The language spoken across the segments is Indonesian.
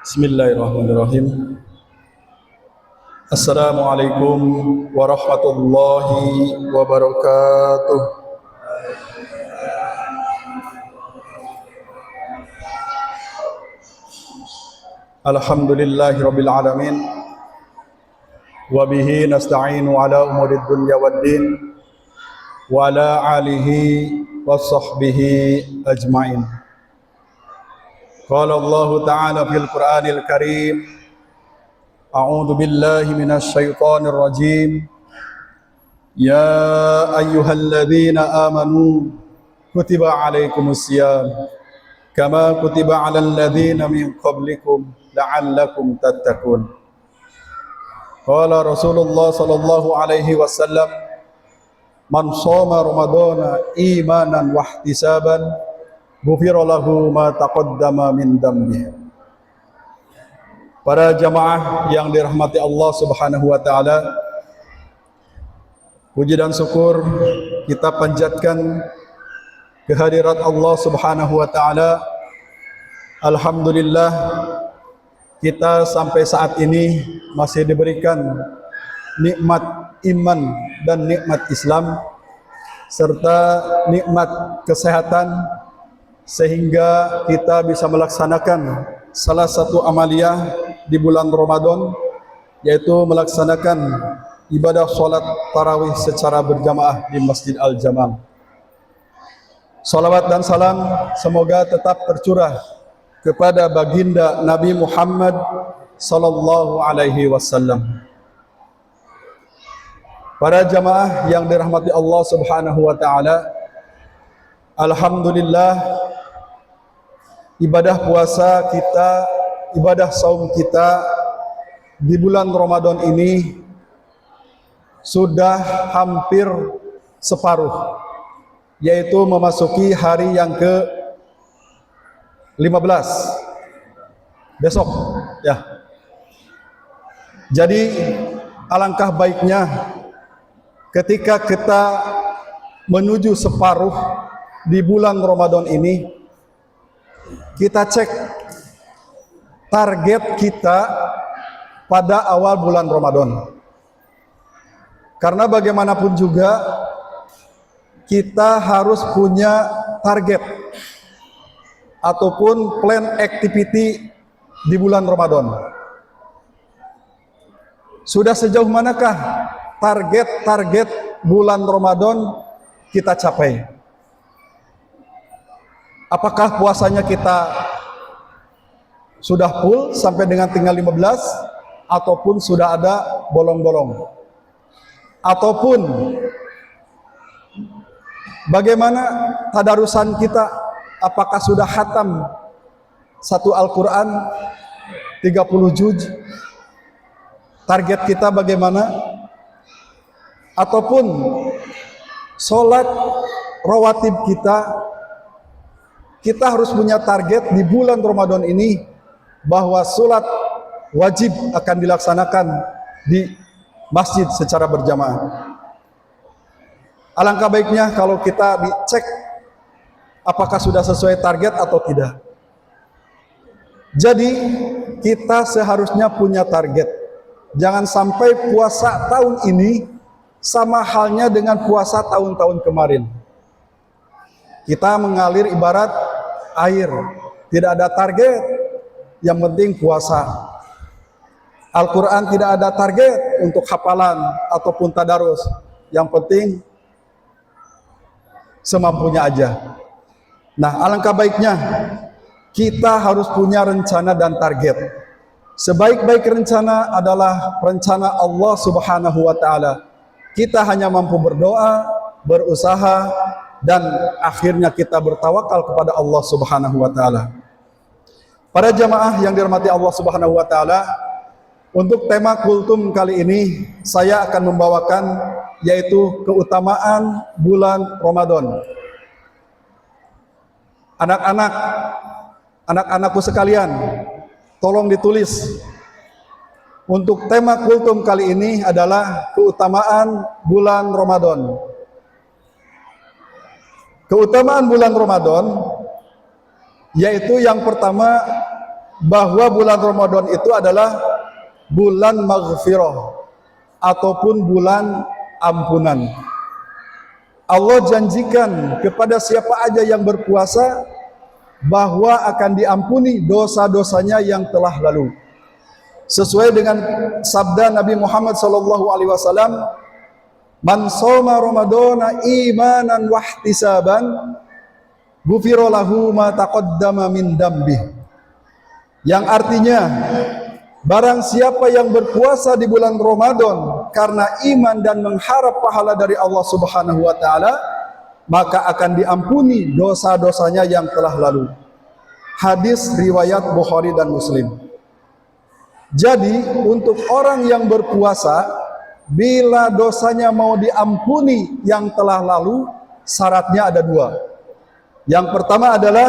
Bismillahirrahmanirrahim. Assalamualaikum warahmatullahi wabarakatuh. Alhamdulillahi rabbil alamin. Wa bihi nasta'inu ala umurid dunya waddin. Wa ala alihi wa sahbihi ajma'in. Qala Allah Ta'ala fil Qur'anil Karim, A'udzu billahi minasy syaithanir rajim. Ya ayyuhalladzina amanu kutiba 'alaikumus syiyam kama kutiba 'alal ladzina min qablikum la'allakum tattaqun. Qala Rasulullah sallallahu alaihi wasallam, man shoma ramadhana imanan wa ihtisaban ghufira lahu ma taqaddama min dhanbihi. Para jamaah yang dirahmati Allah Subhanahu wa taala, puji dan syukur kita panjatkan kehadirat Allah Subhanahu wa taala. Alhamdulillah kita sampai saat ini masih diberikan nikmat iman dan nikmat Islam serta nikmat kesehatan, sehingga kita bisa melaksanakan salah satu amaliyah di bulan Ramadan, yaitu melaksanakan ibadah sholat tarawih secara berjamaah di Masjid Al-Jamal. Salawat dan salam semoga tetap tercurah kepada baginda Nabi Muhammad sallallahu alaihi wasallam. Para jamaah yang dirahmati Allah Subhanahu wa taala, alhamdulillah ibadah puasa kita, ibadah saum kita di bulan Ramadan ini sudah hampir separuh, yaitu memasuki hari yang ke-15 besok ya. Jadi alangkah baiknya ketika kita menuju separuh di bulan Ramadan ini, kita cek target kita pada awal bulan Ramadan. Karena bagaimanapun juga kita harus punya target ataupun plan activity di bulan Ramadan. Sudah sejauh manakah target-target bulan Ramadan kita capai? Apakah puasanya kita sudah full sampai dengan tinggal 15, ataupun sudah ada bolong-bolong? Ataupun bagaimana tadarusan kita? Apakah sudah khatam satu Al-Quran 30 juz? Target kita bagaimana? Ataupun sholat rawatib kita harus punya target di bulan Ramadan ini bahwa sholat wajib akan dilaksanakan di masjid secara berjamaah. Alangkah baiknya kalau kita dicek apakah sudah sesuai target atau tidak. Jadi kita seharusnya punya target. Jangan sampai puasa tahun ini sama halnya dengan puasa tahun-tahun kemarin. Kita mengalir ibarat air, tidak ada target, yang penting puasa. Al-Quran tidak ada target untuk hafalan ataupun tadarus, yang penting semampunya aja. Nah, alangkah baiknya kita harus punya rencana dan target. Sebaik-baik rencana adalah rencana Allah Subhanahu wa taala. Kita hanya mampu berdoa, berusaha, dan akhirnya kita bertawakal kepada Allah Subhanahu wa taala. Para jamaah yang dirahmati Allah Subhanahu wa taala, untuk tema kultum kali ini saya akan membawakan yaitu keutamaan bulan Ramadan. Anak-anakku sekalian, tolong ditulis. Untuk tema kultum kali ini adalah keutamaan bulan Ramadan. Keutamaan bulan Ramadan yaitu yang pertama, bahwa bulan Ramadan itu adalah bulan maghfirah ataupun bulan ampunan. Allah janjikan kepada siapa aja yang berpuasa bahwa akan diampuni dosa-dosanya yang telah lalu. Sesuai dengan sabda Nabi Muhammad SAW, "Man shoma Ramadana imanan wahtisaban, ghufira lahu ma taqaddama min dambih." Yang artinya, barang siapa yang berpuasa di bulan Ramadan karena iman dan mengharap pahala dari Allah Subhanahu wa taala, maka akan diampuni dosa-dosanya yang telah lalu. Hadis riwayat Bukhari dan Muslim. Jadi, untuk orang yang berpuasa, bila dosanya mau diampuni yang telah lalu, syaratnya ada dua. Yang pertama adalah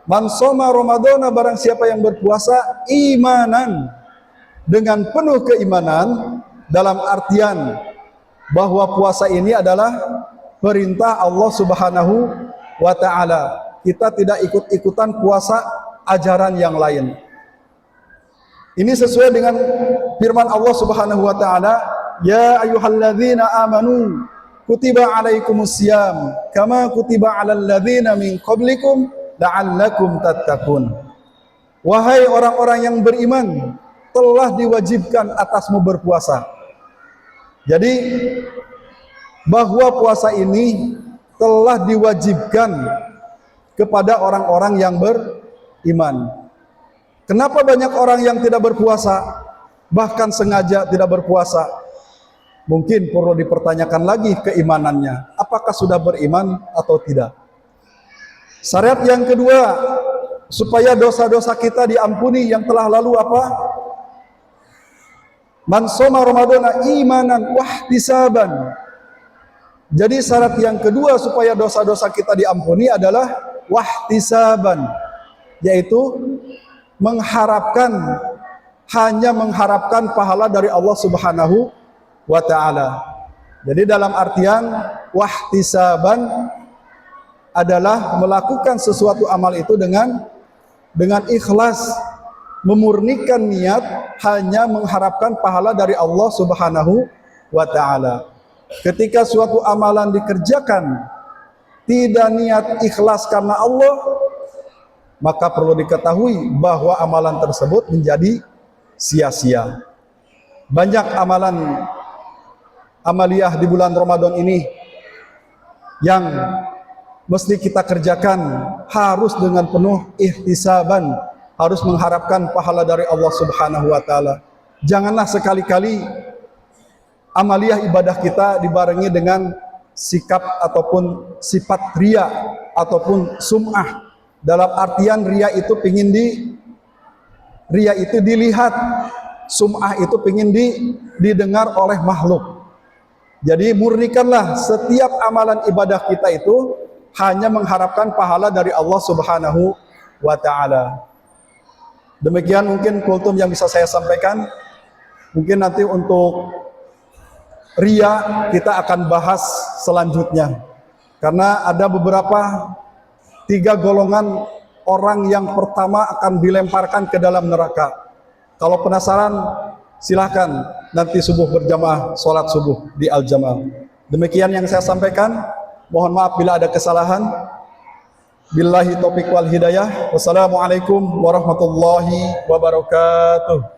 man shoma Ramadana, barang siapa yang berpuasa imanan, dengan penuh keimanan, dalam artian bahwa puasa ini adalah perintah Allah Subhanahu wa taala. Kita tidak ikut-ikutan puasa ajaran yang lain. Ini sesuai dengan firman Allah Subhanahu wa taala, "Ya ayyuhalladzina amanu kutiba alaikumusiyam kama kutiba alal ladzina min qablikum la'allakum tattaqun." Wahai orang-orang yang beriman, telah diwajibkan atasmu berpuasa. Jadi bahwa puasa ini telah diwajibkan kepada orang-orang yang beriman. Kenapa banyak orang yang tidak berpuasa, bahkan sengaja tidak berpuasa? Mungkin perlu dipertanyakan lagi keimanannya, apakah sudah beriman atau tidak. Syarat yang kedua, supaya dosa-dosa kita diampuni yang telah lalu apa? Man shoma Ramadana imanan wahtisaban. Jadi syarat yang kedua supaya dosa-dosa kita diampuni adalah wahtisaban, yaitu hanya mengharapkan pahala dari Allah Subhanahu wa taala. Jadi dalam artian wahtisaban adalah melakukan sesuatu amal itu dengan ikhlas, memurnikan niat, hanya mengharapkan pahala dari Allah Subhanahu wa taala. Ketika suatu amalan dikerjakan tidak niat ikhlas karena Allah, maka perlu diketahui bahwa amalan tersebut menjadi sia-sia. Banyak amaliyah di bulan Ramadan ini yang mesti kita kerjakan harus dengan penuh ihtisaban, harus mengharapkan pahala dari Allah Subhanahu wa taala. Janganlah sekali-kali amaliyah ibadah kita dibarengi dengan sikap ataupun sifat riya ataupun sum'ah. Dalam artian riya itu dilihat, sum'ah itu pingin didengar oleh makhluk. Jadi murnikanlah setiap amalan ibadah kita itu hanya mengharapkan pahala dari Allah Subhanahu wa taala. Demikian mungkin kultum yang bisa saya sampaikan. Mungkin nanti untuk riya kita akan bahas selanjutnya. Karena ada beberapa 3 golongan orang yang pertama akan dilemparkan ke dalam neraka. Kalau penasaran, silahkan nanti subuh berjamaah, sholat subuh di Al-Jamaah. Demikian yang saya sampaikan. Mohon maaf bila ada kesalahan. Billahi taufiq wal hidayah. Wassalamualaikum warahmatullahi wabarakatuh.